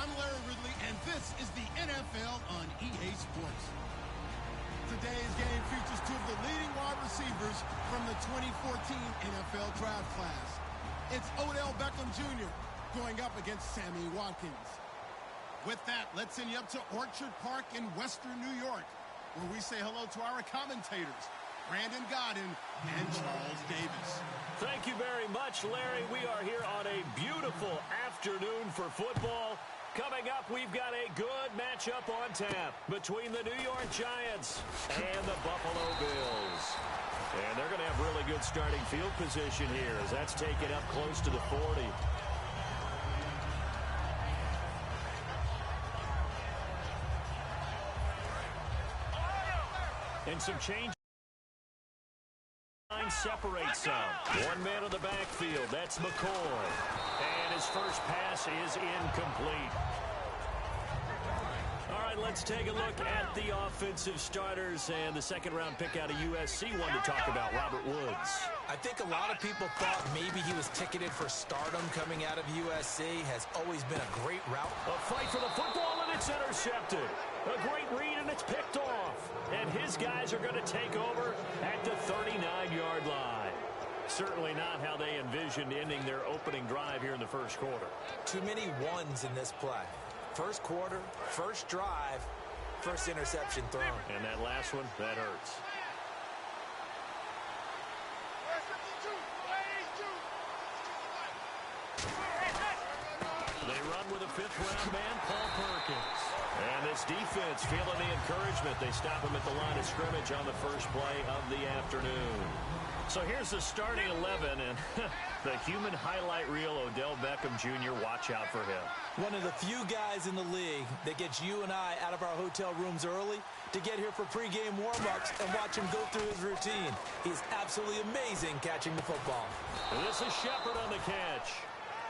I'm Larry Ridley, and this is the NFL on EA Sports. Today's game features two of the leading wide receivers from the 2014 NFL Draft class. It's Odell Beckham Jr. going up against Sammy Watkins. With that, let's send you up to Orchard Park in Western New York, where we say hello to our commentators, Brandon Godden and Charles Davis. Thank you very much, Larry. We are here on a beautiful afternoon for football. Coming up, we've got a good matchup on tap between the New York Giants and the Buffalo Bills. And they're going to have really good starting field position here as that's taken up close to the 40. And some change. Separates some. One man in the backfield. That's McCoy. And his first pass is incomplete. All right, let's take a look at the offensive starters and the second-round pick out of USC. One to talk about, Robert Woods. I think a lot of people thought maybe he was ticketed for stardom coming out of USC. Has always been a great route. A fight for the football, and it's intercepted. A great read, and it's picked off. And his guys are going to take over at the 39-yard line. Certainly not how they envisioned ending their opening drive here in the first quarter. Too many ones in this play. First quarter, first drive, first interception thrown. And that last one, that hurts. They run with a fifth-round man, Paul Perkins. And this defense feeling the encouragement. They stop him at the line of scrimmage on the first play of the afternoon. So here's the starting 11, and the human highlight reel, Odell Beckham Jr., watch out for him. One of the few guys in the league that gets you and I out of our hotel rooms early to get here for pregame warm-ups and watch him go through his routine. He's absolutely amazing catching the football. And this is Shepard on the catch.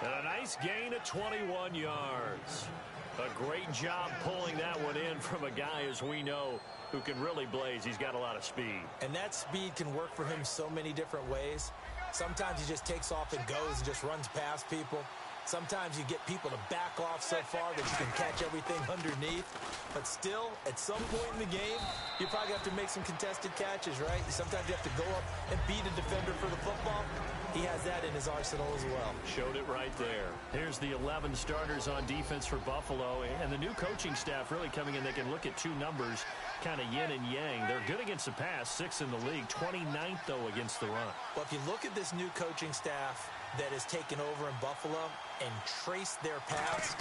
And a nice gain of 21 yards. A great job pulling that one in from a guy, as we know, who can really blaze. He's got a lot of speed. And that speed can work for him so many different ways. Sometimes he just takes off and goes and just runs past people. Sometimes you get people to back off so far that you can catch everything underneath. But still, at some point in the game, you probably have to make some contested catches, right? Sometimes you have to go up and beat a defender for the football. He has that in his arsenal as well. Showed it right there. Here's the 11 starters on defense for Buffalo. And the new coaching staff really coming in. They can look at two numbers, kind of yin and yang. They're good against the pass, 6th in the league, 29th, though, against the run. Well, if you look at this new coaching staff that has taken over in Buffalo and trace their past,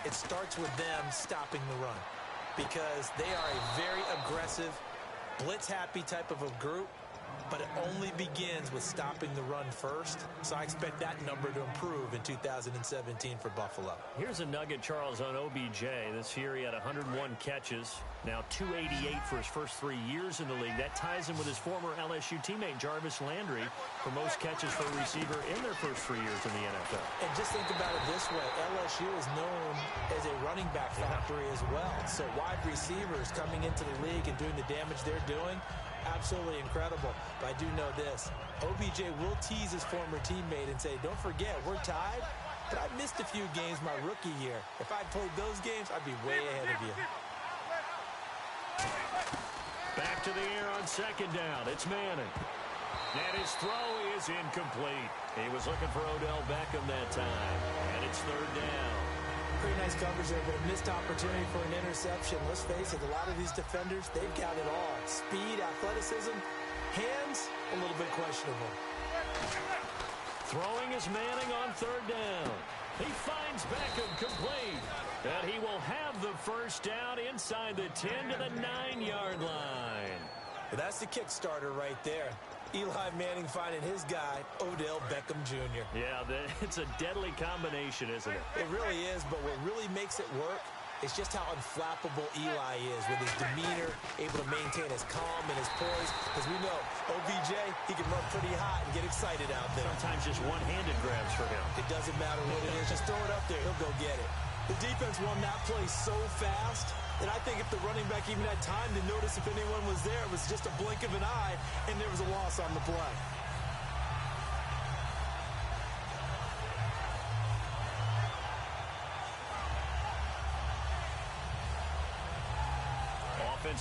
it starts with them stopping the run because they are a very aggressive, blitz-happy type of a group. But it only begins with stopping the run first. So I expect that number to improve in 2017 for Buffalo. Here's a nugget, Charles, on OBJ. This year he had 101 catches. Now 288 for his first 3 years in the league. That ties him with his former LSU teammate Jarvis Landry for most catches for a receiver in their first 3 years in the NFL. And just think about it this way. LSU is known as a running back factory as well. So wide receivers coming into the league and doing the damage they're doing, absolutely incredible. But I do know this. OBJ will tease his former teammate and say, don't forget, we're tied, but I missed a few games my rookie year. If I'd played those games, I'd be way ahead of you. Back to the air on second down. It's Manning. And his throw is incomplete. He was looking for Odell Beckham that time. And it's third down. Pretty nice coverage there, but a missed opportunity for an interception. Let's face it, a lot of these defenders, they've got it all. Speed, athleticism, hands, a little bit questionable. Throwing is Manning on third down. He finds Beckham complete. And he will have the first down inside the 10 to the 9-yard line. Well, that's the kick starter right there. Eli Manning finding his guy, Odell Beckham Jr. Yeah, it's a deadly combination, isn't it? It really is, but what really makes it work is just how unflappable Eli is with his demeanor, able to maintain his calm and his poise. Because we know, OBJ, he can run pretty hot and get excited out there. Sometimes just one-handed grabs for him. It doesn't matter what it is. Just throw it up there. He'll go get it. The defense won that play so fast that I think if the running back even had time to notice if anyone was there, it was just a blink of an eye, and there was a loss on the play.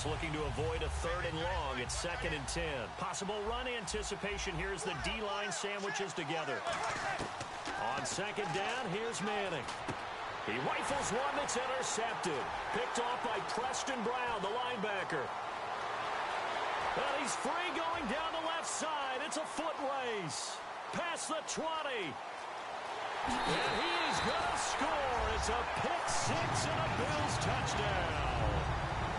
Giants looking to avoid a 3rd and long. It's 2nd and 10. Possible run anticipation here as the D-line sandwiches together. On 2nd down, here's Manning. He rifles one that's intercepted. Picked off by Preston Brown, the linebacker. And he's free going down the left side. It's a foot race. Past the 20. And he's going to score. It's a pick 6 and a Bills touchdown.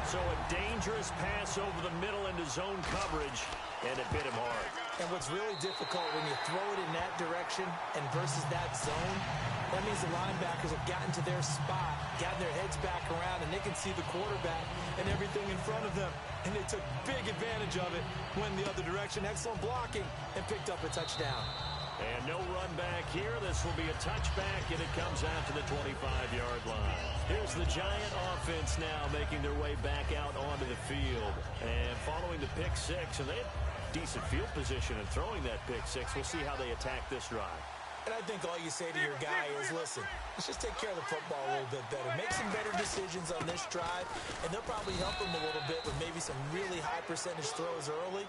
So a dangerous pass over the middle into zone coverage, and it bit him hard. And what's really difficult when you throw it in that direction and versus that zone, that means the linebackers have gotten to their spot, gotten their heads back around, and they can see the quarterback and everything in front of them. And they took big advantage of it, went the other direction, excellent blocking, and picked up a touchdown. And no run back here. This will be a touchback, and it comes out to the 25-yard line. Here's the Giant offense now making their way back out onto the field. And following the pick 6, and they have decent field position in throwing that pick 6. We'll see how they attack this drive. And I think all you say to your guy is, listen, let's just take care of the football a little bit better. Make some better decisions on this drive, and they'll probably help him a little bit with maybe some really high percentage throws early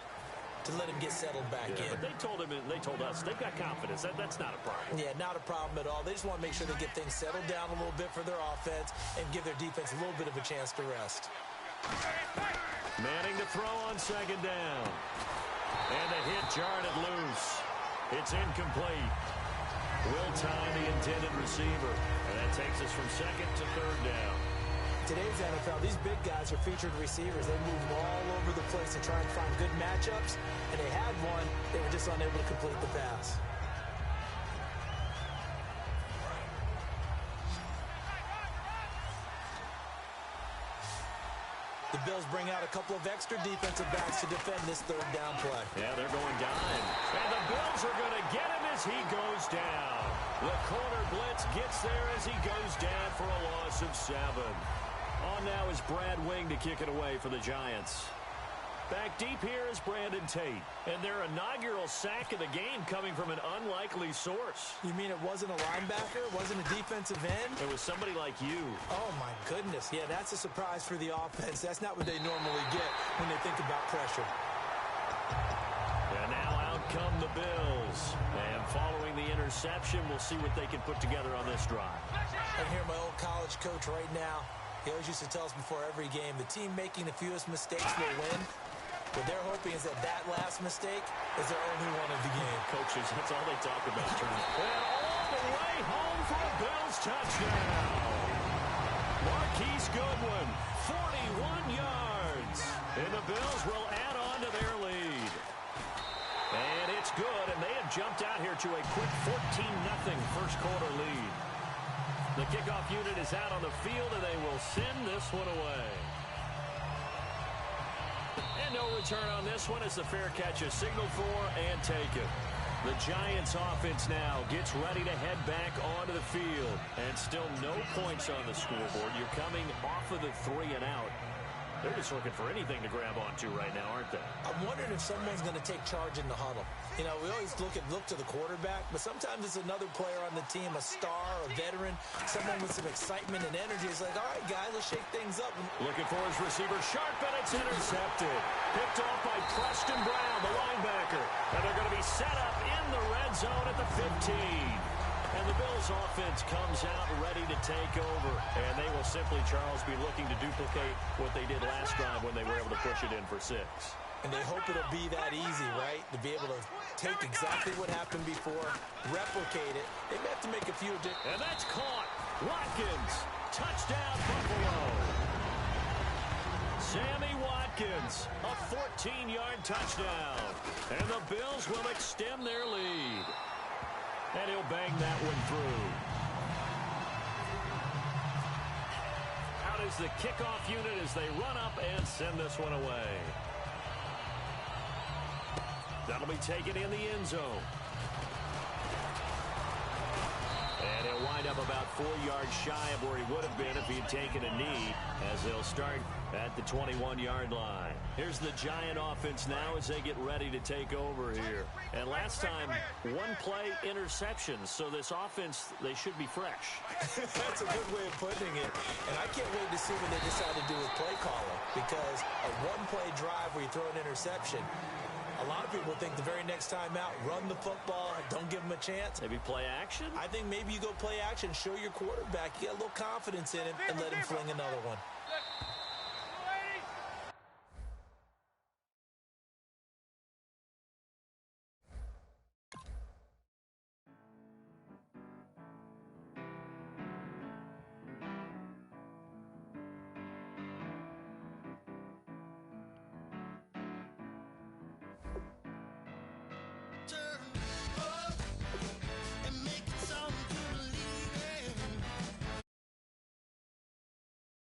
to let him get settled back in. But they told us they've got confidence. That's not a problem. Yeah, not a problem at all. They just want to make sure they get things settled down a little bit for their offense and give their defense a little bit of a chance to rest. Manning to throw on 2nd down. And a hit jarred it loose. It's incomplete. Will time the intended receiver. And that takes us from 2nd to 3rd down. Today's NFL, these big guys are featured receivers. They move all over the place to try and find good matchups. And they had one. They were just unable to complete the pass. The Bills bring out a couple of extra defensive backs to defend this 3rd down play. Yeah, they're going dime. And the Bills are going to get him as he goes down. The corner blitz gets there as he goes down for a loss of 7. On now is Brad Wing to kick it away for the Giants. Back deep here is Brandon Tate. And their inaugural sack of the game coming from an unlikely source. You mean it wasn't a linebacker? It wasn't a defensive end? It was somebody like you. Oh, my goodness. Yeah, that's a surprise for the offense. That's not what they normally get when they think about pressure. And now out come the Bills. And following the interception, we'll see what they can put together on this drive. I hear my old college coach right now. He always used to tell us before every game, the team making the fewest mistakes will win. What they're hoping is that last mistake is their only one of the game. Coaches, that's all they talk about. And all the way home for a Bills touchdown. Marquise Goodwin, 41 yards. And the Bills will add on to their lead. And it's good, and they have jumped out here to a quick 14-0 first quarter lead. The kickoff unit is out on the field, and they will send this one away. And no return on this one as the fair catch is signaled for and taken. The Giants offense now gets ready to head back onto the field. And still no points on the scoreboard. You're coming off of the 3 and out. They're just looking for anything to grab onto right now, aren't they? I'm wondering if someone's going to take charge in the huddle. You know, we always look to the quarterback, but sometimes it's another player on the team, a star, a veteran, someone with some excitement and energy. It's like, all right, guys, let's shake things up. Looking for his receiver, sharp, and it's intercepted. Picked off by Preston Brown, the linebacker. And they're going to be set up in the red zone at the 15. And the Bills offense comes out ready to take over. And they will simply, Charles, be looking to duplicate what they did last time when they were able to push it in for 6. And they hope it'll be that easy, right? To be able to take exactly what happened before, replicate it. They may have to make a few additions. And that's caught. Watkins, touchdown Buffalo. Sammy Watkins, a 14-yard touchdown. And the Bills will extend their lead. And he'll bang that one through. Out is the kickoff unit as they run up and send this one away. That'll be taken in the end zone. And he'll wind up about 4 yards shy of where he would have been if he had taken a knee, as they'll start at the 21-yard line. Here's the Giant offense now as they get ready to take over here. And last time, one play interceptions, so this offense, they should be fresh. That's a good way of putting it. And I can't wait to see what they decide to do with play calling, because a one-play drive where you throw an interception, a lot of people think the very next time out, run the football, don't give them a chance. Maybe play action? I think maybe you go play action, show your quarterback, you get a little confidence in him, and let him fling another one.